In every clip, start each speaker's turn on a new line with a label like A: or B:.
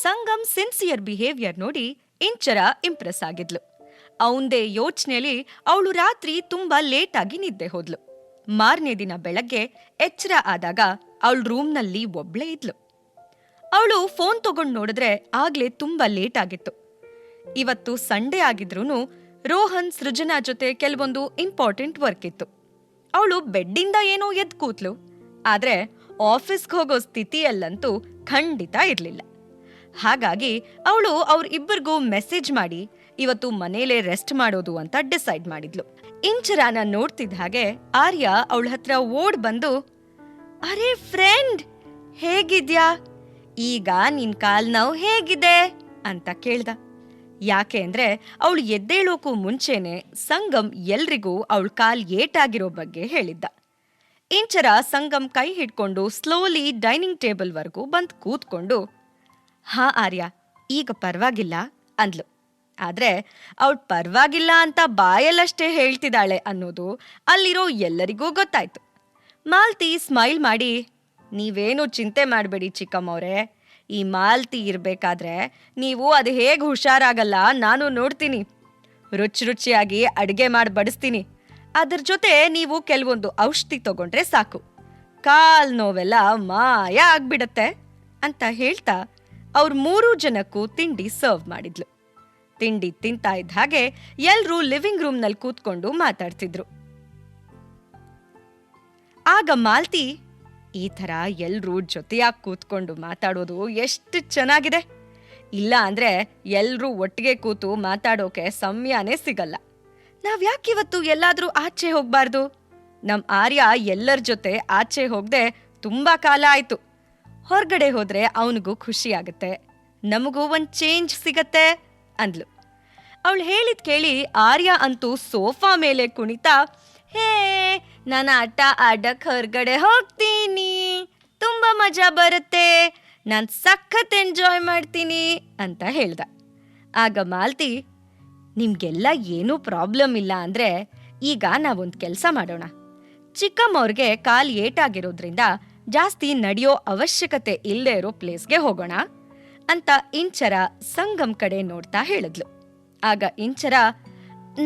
A: Sangam sincere behaviour ನೋಡಿ Inchara Impress ಆಗಿದ್ಲು. ಅವಂದೇ ಯೋಚನೆಯಲ್ಲಿ ಅವಳು ರಾತ್ರಿ ತುಂಬಾ ಲೇಟ್ ಆಗಿ ನಿದ್ದೆ ಹೋದ್ಲು. ಮಾರನೇ ದಿನ ಬೆಳಗ್ಗೆ ಎಚ್ಚರ ಆದಾಗ ಅವಳ ರೂಮ್ನಲ್ಲಿ ಒಬ್ಳೇ ಇದ್ಲು. ಅವಳು ಫೋನ್ ತಗೊಂಡು ನೋಡಿದ್ರೆ ಆಗ್ಲೇ ತುಂಬಾ ಲೇಟ್ ಆಗಿತ್ತು. ಇವತ್ತು ಸಂಡೇ ಆಗಿದ್ರೂನು ರೋಹನ್ ಸೃಜನಾ ಜೊತೆ ಕೆಲವೊಂದು ಇಂಪಾರ್ಟೆಂಟ್ ವರ್ಕ್ ಇತ್ತು. ಅವಳು ಬೆಡ್ಡಿಂದ ಏನೋ ಎದ್ದು ಕೂತ್ಲು, ಆದ್ರೆ ಆಫೀಸ್ಗೆ ಹೋಗೋ ಸ್ಥಿತಿಯಲ್ಲಂತೂ ಖಂಡಿತ ಇರ್ಲಿಲ್ಲ. ಹಾಗಾಗಿ ಅವಳು ಅವ್ರಿಬ್ಬರಿಗೂ ಮೆಸೇಜ್ ಮಾಡಿ ಇವತ್ತು ಮನೇಲೆ ರೆಸ್ಟ್ ಮಾಡೋದು ಅಂತ ಡಿಸೈಡ್ ಮಾಡಿದ್ಲು. ಇಂಚರಾನ ನೋಡ್ತಿದ್ದ ಹಾಗೆ ಆರ್ಯ ಅವಳ ಹತ್ರ ಓಡ್ ಬಂದು, ಅರೆ ಫ್ರೆಂಡ್, ಹೇಗಿದ್ಯಾ? ಈಗ ನಿನ್ ಕಾಲ್ ನೋವು ಹೇಗಿದೆ ಅಂತ ಕೇಳ್ದ. ಯಾಕೆ ಅಂದ್ರೆ ಅವಳು ಎದ್ದೇಳೋಕು ಮುಂಚೆನೆ ಸಂಗಮ್ ಎಲ್ರಿಗೂ ಅವಳ ಕಾಲ್ ಏಟಾಗಿರೋ ಬಗ್ಗೆ ಹೇಳಿದ್ದ. ಇಂಚರ ಸಂಗಮ್ ಕೈ ಹಿಡ್ಕೊಂಡು ಸ್ಲೋಲಿ ಡೈನಿಂಗ್ ಟೇಬಲ್ ವರ್ಗೂ ಬಂದ್ ಕೂತ್ಕೊಂಡು, ಹಾ ಆರ್ಯ, ಈಗ ಪರವಾಗಿಲ್ಲ ಅಂದ್ಲು. ಆದ್ರೆ ಅವಳು ಪರವಾಗಿಲ್ಲ ಅಂತ ಬಾಯಲ್ಲಷ್ಟೇ ಹೇಳ್ತಿದ್ದಾಳೆ ಅನ್ನೋದು ಅಲ್ಲಿರೋ ಎಲ್ಲರಿಗೂ ಗೊತ್ತಾಯ್ತು. ಮಾಲ್ತಿ ಸ್ಮೈಲ್ ಮಾಡಿ, ನೀವೇನು ಚಿಂತೆ ಮಾಡಬೇಡಿ ಚಿಕ್ಕಮ್ಮವ್ರೆ, ಈ ಮಾಲ್ತಿ ಇರ್ಬೇಕಾದ್ರೆ ನೀವು ಅದು ಹೇಗೆ ಹುಷಾರಾಗಲ್ಲ ನಾನು ನೋಡ್ತೀನಿ. ರುಚಿಯಾಗಿ ಅಡುಗೆ ಮಾಡಿ ಬಡಿಸ್ತೀನಿ. ಅದ್ರ ಜೊತೆ ನೀವು ಕೆಲವೊಂದು ಔಷಧಿ ತಗೊಂಡ್ರೆ ಸಾಕು, ಕಾಲ್ ನೋವೆಲ್ಲ ಮಾಯ ಆಗ್ಬಿಡತ್ತೆ ಅಂತ ಹೇಳ್ತಾ ಅವ್ರ 3 ಜನಕ್ಕೂ ತಿಂಡಿ ಸರ್ವ್ ಮಾಡಿದ್ಲು. ತಿಂಡಿ ತಿಂತಾ ಇದ್ದ ಹಾಗೆ ಎಲ್ರೂ ಲಿವಿಂಗ್ ರೂಮ್ನಲ್ಲಿ ಕೂತ್ಕೊಂಡು ಮಾತಾಡ್ತಿದ್ರು. ಆಗ ಮಾಲ್ತಿ, ಈ ಥರ ಎಲ್ರೂ ಜೊತೆಯಾಗಿ ಕೂತ್ಕೊಂಡು ಮಾತಾಡೋದು ಎಷ್ಟು ಚೆನ್ನಾಗಿದೆ. ಇಲ್ಲ ಅಂದ್ರೆ ಎಲ್ರೂ ಒಟ್ಟಿಗೆ ಕೂತು ಮಾತಾಡೋಕೆ ಸಮಯನೇ ಸಿಗಲ್ಲ. ನಾವ್ಯಾಕಿವತ್ತು ಎಲ್ಲಾದ್ರೂ ಆಚೆ ಹೋಗ್ಬಾರ್ದು? ನಮ್ ಆರ್ಯ ಎಲ್ಲರ ಜೊತೆ ಆಚೆ ಹೋಗ್ದೆ ತುಂಬಾ ಕಾಲ ಆಯ್ತು. ಹೊರಗಡೆ ಹೋದ್ರೆ ಅವನಿಗೂ ಖುಷಿ ಆಗತ್ತೆ, ನಮಗೂ ಒಂದ್ ಚೇಂಜ್ ಸಿಗತ್ತೆ ಅಂದ್ಲು. ಅವಳು ಹೇಳಿದ್ ಕೇಳಿ ಆರ್ಯ ಅಂತೂ ಸೋಫಾ ಮೇಲೆ ಕುಣಿತಾ, ಹೇ, ನಾನು ಆಟ ಆಡಕ್ ಹೊರಗಡೆ ಹೋಗ್ತೀನಿ, ತುಂಬಾ ಮಜಾ ಬರುತ್ತೆ, ನಾನು ಸಖತ್ ಎಂಜಾಯ್ ಮಾಡ್ತೀನಿ ಅಂತ ಹೇಳ್ದ. ಆಗ ಮಾಲ್ತಿ, ನಿಮ್ಗೆಲ್ಲ ಏನೂ ಪ್ರಾಬ್ಲಮ್ ಇಲ್ಲ ಅಂದ್ರೆ ಈಗ ನಾವೊಂದು ಕೆಲಸ ಮಾಡೋಣ. ಚಿಕ್ಕಮ್ಮವ್ರಿಗೆ ಕಾಲ್ ಏಟಾಗಿರೋದ್ರಿಂದ ಜಾಸ್ತಿ ನಡೆಯೋ ಅವಶ್ಯಕತೆ ಇಲ್ಲದೆ ಇರೋ ಪ್ಲೇಸ್ಗೆ ಹೋಗೋಣ ಅಂತ ಇಂಚರ ಸಂಗಮ್ ಕಡೆ ನೋಡ್ತಾ ಹೇಳಿದ್ಲು. ಆಗ ಇಂಚರ,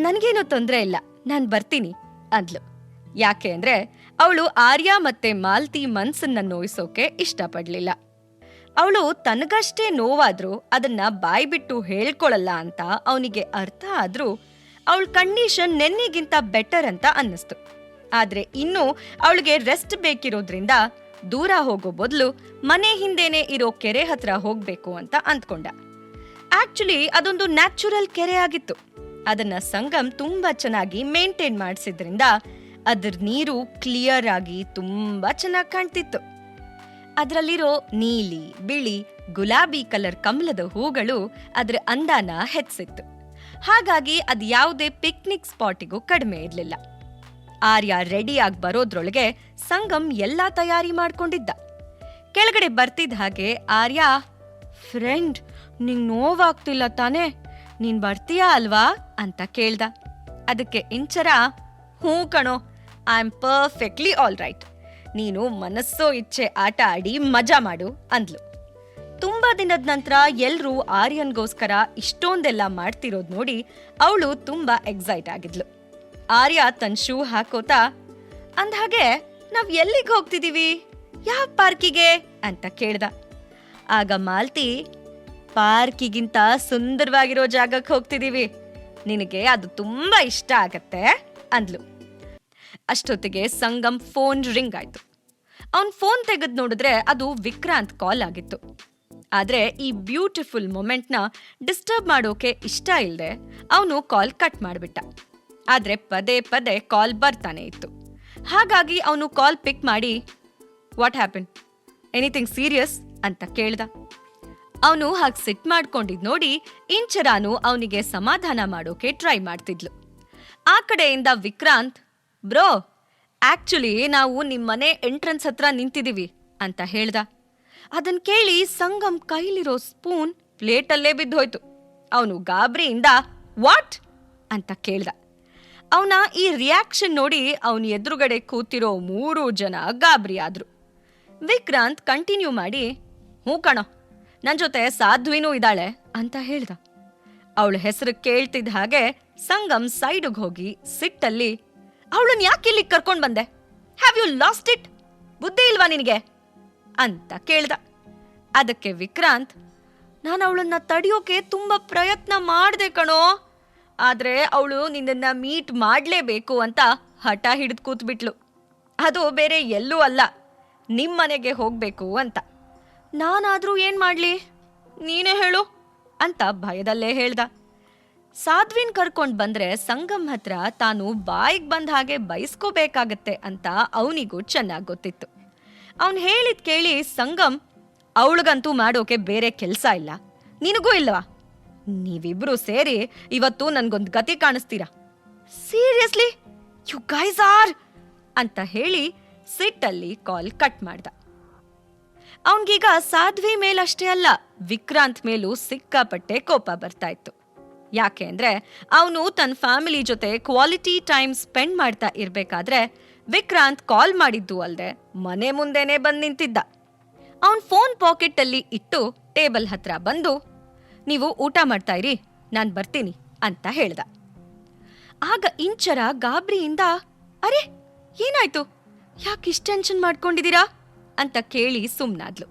A: ನನಗೇನೂ ತೊಂದರೆ ಇಲ್ಲ, ನಾನು ಬರ್ತೀನಿ ಅಂದ್ಲು. ಯಾಕೆ ಅಂದ್ರೆ ಅವಳು ಆರ್ಯ ಮತ್ತೆ ಮಾಲ್ತಿ ಮನ್ಸನ್ನ ನೋಯಿಸೋಕೆ ಇಷ್ಟಪಡ್ಲಿಲ್ಲ. ಅವಳು ತನಗಷ್ಟೇ ನೋವಾದ್ರೂ ಅದನ್ನ ಬಾಯ್ಬಿಟ್ಟು ಹೇಳ್ಕೊಳಲ್ಲ ಅಂತ ಅವನಿಗೆ ಅರ್ಥ ಆದ್ರೂ ಅವಳ ಕಂಡೀಷನ್ ನೆನ್ನೆಗಿಂತ ಬೆಟರ್ ಅಂತ ಅನ್ನಿಸ್ತು. ಆದ್ರೆ ಇನ್ನೂ ಅವಳಿಗೆ ರೆಸ್ಟ್ ಬೇಕಿರೋದ್ರಿಂದ ದೂರ ಹೋಗೋ ಬದಲು ಮನೆ ಹಿಂದೆನೆ ಇರೋ ಕೆರೆ ಹತ್ರ ಹೋಗ್ಬೇಕು ಅಂತ ಅಂದ್ಕೊಂಡ. ಆಕ್ಚುಲಿ ಅದೊಂದು ನ್ಯಾಚುರಲ್ ಕೆರೆ ಆಗಿತ್ತು. ಅದನ್ನ ಸಂಗಮ್ ತುಂಬಾ ಚೆನ್ನಾಗಿ ಮೇಂಟೈನ್ ಮಾಡಿಸಿದ್ರಿಂದ ಅದ್ರ ನೀರು ಕ್ಲಿಯರ್ ಆಗಿ ತುಂಬಾ ಚೆನ್ನಾಗಿ ಕಾಣ್ತಿತ್ತು. ಅದರಲ್ಲಿರೋ ನೀಲಿ, ಬಿಳಿ, ಗುಲಾಬಿ ಕಲರ್ ಕಮಲದ ಹೂಗಳು ಅದ್ರ ಅಂದಾನ ಹೆಚ್ಚಿತ್ತು. ಹಾಗಾಗಿ ಅದು ಯಾವುದೇ ಪಿಕ್ನಿಕ್ ಸ್ಪಾಟಿಗೂ ಕಡಿಮೆ ಇರಲಿಲ್ಲ. ಆರ್ಯ ರೆಡಿಯಾಗಿ ಬರೋದ್ರೊಳಗೆ ಸಂಗಮ್ ಎಲ್ಲಾ ತಯಾರಿ ಮಾಡ್ಕೊಂಡಿದ್ದ. ಕೆಳಗಡೆ ಬರ್ತಿದ್ದ ಹಾಗೆ ಆರ್ಯ, ಫ್ರೆಂಡ್, ನಿಂಗ್ ನೋವಾಗ್ತಿಲ್ಲ ತಾನೇ? ನೀನ್ ಬರ್ತೀಯಾ ಅಲ್ವಾ ಅಂತ ಕೇಳ್ದ. ಅದಕ್ಕೆ ಇಂಚರ, ಹ್ಞೂ ಕಣೋ, I am perfectly all right, ನೀನು ಮನಸ್ಸೋ ಇಚ್ಛೆ ಆಟ ಆಡಿ ಮಜಾ ಮಾಡು ಅಂದ್ಲು. ತುಂಬಾ ದಿನದ ನಂತರ ಎಲ್ರೂ ಆರ್ಯನ್ಗೋಸ್ಕರ ಇಷ್ಟೊಂದೆಲ್ಲ ಮಾಡ್ತಿರೋದ್ ನೋಡಿ ಅವಳು ತುಂಬಾ ಎಕ್ಸೈಟ್ ಆಗಿದ್ಲು. ಆರ್ಯ ತನ್ನ ಶೂ ಹಾಕೋತಾ, ಅಂದ್ಹಾಗೆ ನಾವ್ ಎಲ್ಲಿಗೆ ಹೋಗ್ತಿದೀವಿ, ಯಾವ ಪಾರ್ಕಿಗೆ ಅಂತ ಕೇಳ್ದ. ಆಗ ಮಾಲ್ತಿ, ಪಾರ್ಕಿಗಿಂತ ಸುಂದರವಾಗಿರೋ ಜಾಗಕ್ಕೆ ಹೋಗ್ತಿದೀವಿ, ನಿನಗೆ ಅದು ತುಂಬಾ ಇಷ್ಟ ಆಗತ್ತೆ ಅಂದ್ಲು. ಅಷ್ಟೊತ್ತಿಗೆ ಸಂಗಮ್ ಫೋನ್ ರಿಂಗ್ ಆಯ್ತು. ಅವನ್ ಫೋನ್ ತೆಗೆದ್ ನೋಡಿದ್ರೆ ಅದು ವಿಕ್ರಾಂತ್ ಕಾಲ್ ಆಗಿತ್ತು. ಆದ್ರೆ ಈ ಬ್ಯೂಟಿಫುಲ್ ಮೊಮೆಂಟ್ನ ಡಿಸ್ಟರ್ಬ್ ಮಾಡೋಕೆ ಇಷ್ಟ ಇಲ್ಲದೆ ಅವನು ಕಾಲ್ ಕಟ್ ಮಾಡ್ಬಿಟ್ಟ. ಆದ್ರೆ ಪದೇ ಪದೇ ಕಾಲ್ ಬರ್ತಾನೆ ಇತ್ತು. ಹಾಗಾಗಿ ಅವನು ಕಾಲ್ ಪಿಕ್ ಮಾಡಿ, ವಾಟ್ ಹ್ಯಾಪನ್, ಎನಿಥಿಂಗ್ ಸೀರಿಯಸ್ ಅಂತ ಕೇಳ್ದ. ಅವನು ಹಾಗೆ ಸಿಟ್ ಮಾಡ್ಕೊಂಡಿದ್ ನೋಡಿ ಇಂಚರಾನು ಅವನಿಗೆ ಸಮಾಧಾನ ಮಾಡೋಕೆ ಟ್ರೈ ಮಾಡ್ತಿದ್ಲು. ಆ ಕಡೆಯಿಂದ ವಿಕ್ರಾಂತ್, ಬ್ರೋ, ಆಕ್ಚುಲಿ ನಾವು ನಿಮ್ಮನೆ ಎಂಟ್ರೆನ್ಸ್ ಹತ್ರ ನಿಂತಿದೀವಿ ಅಂತ ಹೇಳ್ದ. ಅದನ್ ಕೇಳಿ ಸಂಗಮ್ ಕೈಲಿರೋ ಸ್ಪೂನ್ ಪ್ಲೇಟಲ್ಲೇ ಬಿದ್ದೋಯ್ತು. ಅವನು ಗಾಬರಿಯಿಂದ ವಾಟ್ ಅಂತ ಕೇಳ್ದ. ಅವನ ಈ ರಿಯಾಕ್ಷನ್ ನೋಡಿ ಅವನ ಎದುರುಗಡೆ ಕೂತಿರೋ 3 ಜನ ಗಾಬರಿ ಆದ್ರು. ವಿಕ್ರಾಂತ್ ಕಂಟಿನ್ಯೂ ಮಾಡಿ, ಹ್ಞೂ ಕಣೋ, ನನ್ ಜೊತೆ ಸಾಧ್ವಿನೂ ಇದ್ದಾಳೆ ಅಂತ ಹೇಳ್ದ. ಅವಳ ಹೆಸರು ಕೇಳ್ತಿದ್ದ ಹಾಗೆ ಸಂಗಮ್ ಸೈಡ್ಗೆ ಹೋಗಿ ಸಿಟ್ಟಲ್ಲಿ, ಅವಳನ್ನ ಯಾಕೆ ಇಲ್ಲಿ ಕರ್ಕೊಂಡ್ ಬಂದೆ? Have you lost it? ಬುದ್ಧಿ ಇಲ್ವಾ ನಿನಗೆ ಅಂತ ಕೇಳ್ದ. ಅದಕ್ಕೆ ವಿಕ್ರಾಂತ್, ನಾನು ಅವಳನ್ನ ತಡೆಯೋಕೆ ತುಂಬಾ ಪ್ರಯತ್ನ ಮಾಡ್ದೆ ಕಣೋ, ಆದ್ರೆ ಅವಳು ನಿನ್ನನ್ನ ಮೀಟ್ ಮಾಡ್ಲೇಬೇಕು ಅಂತ ಹಠ ಹಿಡಿದು ಕೂತ್ಬಿಟ್ಲು. ಅದು ಬೇರೆ ಎಲ್ಲೂ ಅಲ್ಲ, ನಿಮ್ಮನೆಗೆ ಹೋಗ್ಬೇಕು ಅಂತ. ನಾನಾದ್ರೂ ಏನ್ ಮಾಡ್ಲಿ, ನೀನೇ ಹೇಳು ಅಂತ ಭಯದಲ್ಲೇ ಹೇಳ್ದ. ಸಾಧ್ವಿನ್ ಕರ್ಕೊಂಡ್ ಬಂದ್ರೆ ಸಂಗಮ್ ಹತ್ರ ತಾನು ಬಾಯಿಗೆ ಬಂದ ಹಾಗೆ ಬಯಸ್ಕೋಬೇಕಾಗತ್ತೆ ಅಂತ ಅವನಿಗೂ ಚೆನ್ನಾಗಿ ಗೊತ್ತಿತ್ತು. ಅವನ್ ಹೇಳಿದ್ ಕೇಳಿ ಸಂಗಮ್, ಅವಳಿಗಂತೂ ಮಾಡೋಕೆ ಬೇರೆ ಕೆಲ್ಸ ಇಲ್ಲ, ನಿನಗೂ ಇಲ್ವಾ? ನೀವಿಬ್ರು ಸೇರಿ ಇವತ್ತು ನನ್ಗೊಂದ್ ಗತಿ ಕಾಣಿಸ್ತೀರಾ. ಸೀರಿಯಸ್ಲಿ ಯು ಗೈಸ್ ಆರ್ ಅಂತ ಹೇಳಿ ಸಿಟ್ಟಲ್ಲಿ ಕಾಲ್ ಕಟ್ ಮಾಡ್ದ. ಅವನ್ಗೀಗ ಸಾಧ್ವಿ ಮೇಲಷ್ಟೇ ಅಲ್ಲ, ವಿಕ್ರಾಂತ್ ಮೇಲೂ ಸಿಕ್ಕಾಪಟ್ಟೆ ಕೋಪ ಬರ್ತಾ ಇತ್ತು. ಯಾಕೆ ಅಂದ್ರೆ ಅವನು ತನ್ನ ಫ್ಯಾಮಿಲಿ ಜೊತೆ ಕ್ವಾಲಿಟಿ ಟೈಮ್ ಸ್ಪೆಂಡ್ ಮಾಡ್ತಾ ಇರ್ಬೇಕಾದ್ರೆ ವಿಕ್ರಾಂತ್ ಕಾಲ್ ಮಾಡಿದ್ದು ಅಲ್ದೆ ಮನೆ ಮುಂದೆನೆ ಬಂದ್ ನಿಂತಿದ್ದ. ಅವನ್ ಫೋನ್ ಪಾಕೆಟ್ ಅಲ್ಲಿ ಇಟ್ಟು ಟೇಬಲ್ ಹತ್ರ ಬಂದು, ನೀವು ಊಟ ಮಾಡ್ತಾ ಇರಿ, ನಾನ್ ಬರ್ತೀನಿ ಅಂತ ಹೇಳ್ದ. ಆಗ ಇಂಚರ ಗಾಬ್ರಿಯಿಂದ, ಅರೆ ಏನಾಯ್ತು, ಯಾಕಿಷ್ಟು ಟೆನ್ಷನ್ ಮಾಡ್ಕೊಂಡಿದ್ದೀರಾ ಅಂತ ಕೇಳಿ ಸುಮ್ನಾದ್ಲು.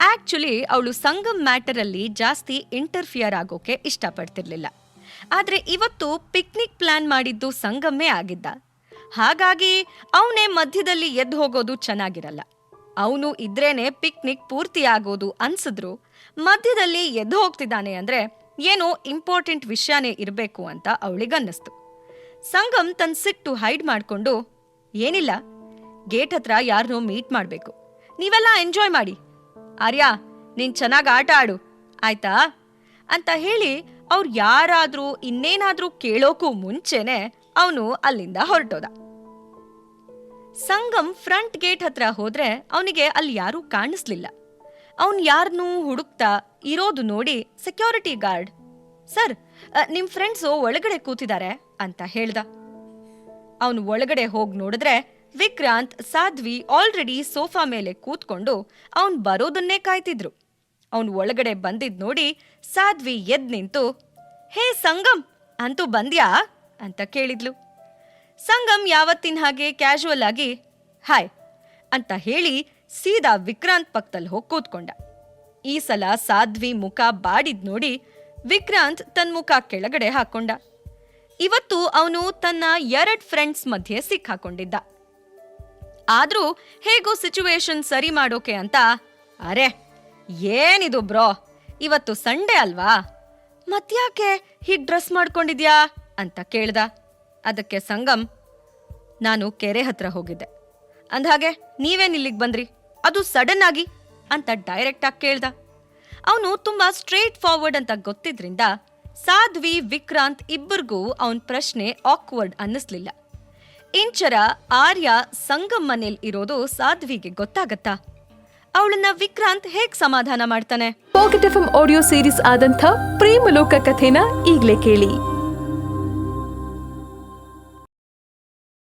A: ಆಕ್ಚುಲಿ ಅವಳು ಸಂಗಮ್ ಮ್ಯಾಟರ್ ಅಲ್ಲಿ ಜಾಸ್ತಿ ಇಂಟರ್ಫಿಯರ್ ಆಗೋಕೆ ಇಷ್ಟಪಡ್ತಿರ್ಲಿಲ್ಲ. ಆದ್ರೆ ಇವತ್ತು ಪಿಕ್ನಿಕ್ ಪ್ಲಾನ್ ಮಾಡಿದ್ದು ಸಂಗಮ್ಮೇ ಆಗಿದ್ದ. ಹಾಗಾಗಿ ಅವನೇ ಮಧ್ಯದಲ್ಲಿ ಎದ್ದು ಹೋಗೋದು ಚೆನ್ನಾಗಿರಲ್ಲ. ಅವನು ಇದ್ರೇನೆ ಪಿಕ್ನಿಕ್ ಪೂರ್ತಿ ಆಗೋದು ಅನ್ಸಿದ್ರು ಮಧ್ಯದಲ್ಲಿ ಎದ್ದು ಹೋಗ್ತಿದ್ದಾನೆ ಅಂದ್ರೆ ಏನೋ ಇಂಪಾರ್ಟೆಂಟ್ ವಿಷಯನೇ ಇರಬೇಕು ಅಂತ ಅವಳಿಗನ್ನಿಸ್ತು. ಸಂಗಮ್ ತನ್ನ ಸಿಟ್ಟು ಹೈಡ್ ಮಾಡ್ಕೊಂಡು, ಏನಿಲ್ಲ, ಗೇಟ್ ಹತ್ರ ಯಾರನ್ನೋ ಮೀಟ್ ಮಾಡ್ಬೇಕು, ನೀವೆಲ್ಲ ಎಂಜಾಯ್ ಮಾಡಿ. ಆರ್ಯ, ನೀನ್ ಚೆನ್ನಾಗಿ ಆಟ ಆಡು ಆಯ್ತಾ ಅಂತ ಹೇಳಿ ಅವ್ರು ಯಾರಾದ್ರೂ ಇನ್ನೇನಾದ್ರೂ ಕೇಳೋಕೂ ಮುಂಚೆನೆ ಅವನು ಅಲ್ಲಿಂದ ಹೊರಟೋದ. ಸಂಗಮ್ ಫ್ರಂಟ್ ಗೇಟ್ ಹತ್ರ ಹೋದ್ರೆ ಅವನಿಗೆ ಅಲ್ಲಿ ಯಾರೂ ಕಾಣಿಸ್ಲಿಲ್ಲ. ಅವನ್ ಯಾರನ್ನೂ ಹುಡುಕ್ತಾ ಇರೋದು ನೋಡಿ ಸೆಕ್ಯೂರಿಟಿ ಗಾರ್ಡ್, ಸರ್ ನಿಮ್ ಫ್ರೆಂಡ್ಸು ಒಳಗಡೆ ಕೂತಿದ್ದಾರೆ ಅಂತ ಹೇಳ್ದ. ಅವನು ಒಳಗಡೆ ಹೋಗಿ ನೋಡಿದ್ರೆ ವಿಕ್ರಾಂತ್, ಸಾಧ್ವಿ ಆಲ್ರೆಡಿ ಸೋಫಾ ಮೇಲೆ ಕೂತ್ಕೊಂಡು ಅವನ್ ಬರೋದನ್ನೇ ಕಾಯ್ತಿದ್ರು. ಅವನ್ ಒಳಗಡೆ ಬಂದಿದ್ ನೋಡಿ ಸಾಧ್ವಿ ಎದ್ ನಿಂತು, ಹೇ ಸಂಗಮ್, ಅಂತೂ ಬಂದ್ಯಾ ಅಂತ ಕೇಳಿದ್ಲು. ಸಂಗಮ್ ಯಾವತ್ತಿನ ಹಾಗೆ ಕ್ಯಾಶುವಲ್ ಆಗಿ ಹಾಯ್ ಅಂತ ಹೇಳಿ ಸೀದಾ ವಿಕ್ರಾಂತ್ ಪಕ್ಕದಲ್ಲಿ ಹೋಗಿ ಕೂತ್ಕೊಂಡ. ಈ ಸಲ ಸಾಧ್ವಿ ಮುಖ ಬಾಡಿದ್ ನೋಡಿ ವಿಕ್ರಾಂತ್ ತನ್ನ ಮುಖ ಕೆಳಗಡೆ ಹಾಕೊಂಡ. ಇವತ್ತು ಅವನು ತನ್ನ 2 ಫ್ರೆಂಡ್ಸ್ ಮಧ್ಯೆ ಸಿಕ್ಕಾಕೊಂಡಿದ್ದ. ಆದ್ರೂ ಹೇಗೋ ಸಿಚುವೇಶನ್ ಸರಿ ಮಾಡೋಕೆ ಅಂತ, ಅರೆ ಏನಿದು ಬ್ರೋ, ಇವತ್ತು ಸಂಡೇ ಅಲ್ವಾ, ಮತ್ಯಾಕೆ ಹೀಗ್ ಡ್ರೆಸ್ ಮಾಡ್ಕೊಂಡಿದ್ಯಾ ಅಂತ ಕೇಳ್ದ. ಅದಕ್ಕೆ ಸಂಗಮ್, ನಾನು ಕೆರೆ ಹತ್ರ ಹೋಗಿದ್ದೆ, ಅಂದ್ಹಾಗೆ ನೀವೇನ್ ಇಲ್ಲಿಗೆ ಬಂದ್ರಿ, ಅದು ಸಡನ್ ಆಗಿ ಅಂತ ಡೈರೆಕ್ಟ್ ಆಗಿ ಕೇಳ್ದ. ಅವನು ತುಂಬಾ ಸ್ಟ್ರೇಟ್ ಫಾರ್ವರ್ಡ್ ಅಂತ ಗೊತ್ತಿದ್ರಿಂದ ಸಾಧ್ವಿ, ವಿಕ್ರಾಂತ್ ಇಬ್ಬರಿಗೂ ಅವನ್ ಪ್ರಶ್ನೆ ಆಕ್ವರ್ಡ್ ಅನ್ನಿಸ್ಲಿಲ್ಲ. ಇಂಚರ ಆರ್ಯ ಸಂಗಮ್ ಮನೇಲಿ ಇರೋದು ಸಾಧ್ವಿಗೆ ಗೊತ್ತಾಗತ್ತಾ? ಅವಳನ್ನ ವಿಕ್ರಾಂತ್ ಹೇಗ್ ಸಮಾಧಾನ ಮಾಡ್ತಾನೆ?
B: ಪಾಕೆಟ್ ಎಫ್ಎಂ ಆಡಿಯೋ ಸೀರೀಸ್ ಆದಂಥ ಪ್ರೇಮಲೋಕ ಕಥೆನ ಈಗ್ಲೇ ಕೇಳಿ.